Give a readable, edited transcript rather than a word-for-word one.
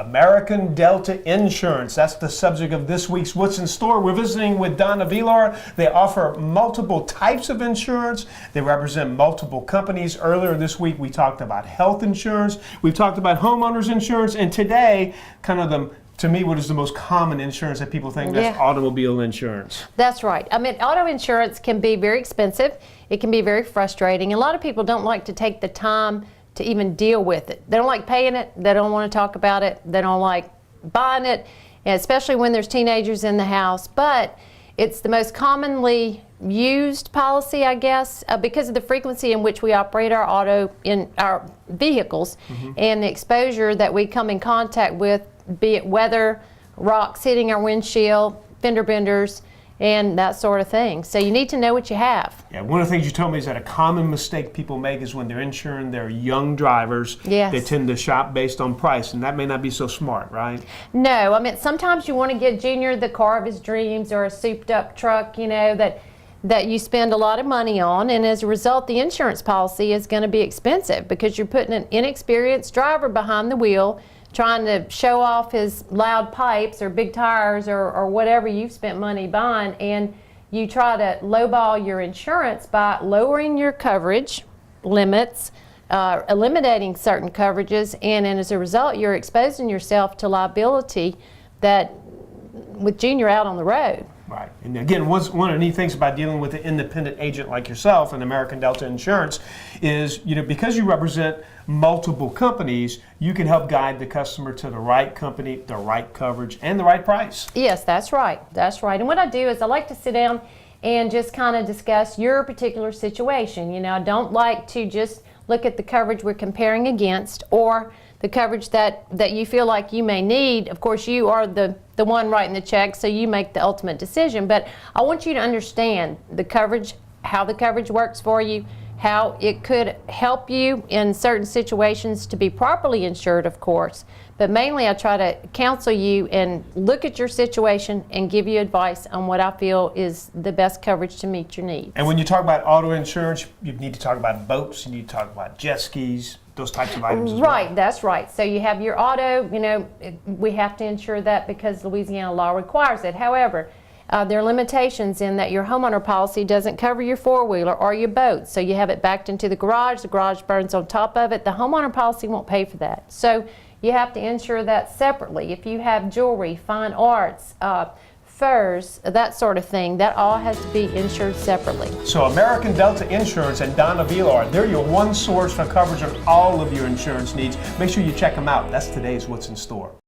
American Delta Insurance. That's the subject of this week's What's in Store. We're visiting with Donna Villar. They offer multiple types of insurance. They represent multiple companies. Earlier this week, we talked about health insurance. We've talked about homeowners insurance. And today, to me, what is the most common insurance that people think? That's automobile insurance. That's right. I mean, auto insurance can be very expensive. It can be very frustrating. A lot of people don't like to take the time to even deal with it. They don't like paying it. They don't want to talk about it. They don't like buying it, and especially when there's teenagers in the house. But it's the most commonly used policy, I guess, because of the frequency in which we operate our vehicles and the exposure that we come in contact with, be it weather, rocks hitting our windshield, fender benders, and that sort of thing. So you need to know what you have. Yeah, one of the things you told me is that a common mistake people make is when they're insuring their young drivers, they tend to shop based on price, and that may not be so smart, right? No, I mean, sometimes you want to get Junior the car of his dreams or a souped up truck, you know, that you spend a lot of money on, and as a result, the insurance policy is going to be expensive because you're putting an inexperienced driver behind the wheel trying to show off his loud pipes or big tires or whatever you've spent money buying, and you try to lowball your insurance by lowering your coverage limits, eliminating certain coverages, and as a result, you're exposing yourself to liability that with Junior out on the road. Right. And again, one of the neat things about dealing with an independent agent like yourself and American Delta Insurance is, because you represent multiple companies, you can help guide the customer to the right company, the right coverage, and the right price. Yes, that's right. That's right. And what I do is I like to sit down and just kind of discuss your particular situation. I don't like to just look at the coverage we're comparing against or the coverage that you feel like you may need. Of course, you are the one writing the check, so you make the ultimate decision. But I want you to understand the coverage, how the coverage works for you, how it could help you in certain situations to be properly insured, of course. But mainly I try to counsel you and look at your situation and give you advice on what I feel is the best coverage to meet your needs. And when you talk about auto insurance, you need to talk about boats, you need to talk about jet skis, those types of items as well. Right, that's right. So you have your auto, we have to insure that because Louisiana law requires it. However, there are limitations in that your homeowner policy doesn't cover your four-wheeler or your boat. So you have it backed into the garage burns on top of it. The homeowner policy won't pay for that. So you have to insure that separately. If you have jewelry, fine arts, furs, that sort of thing, that all has to be insured separately. So American Delta Insurance and Donna Villar, they're your one source for coverage on all of your insurance needs. Make sure you check them out. That's today's What's in Store.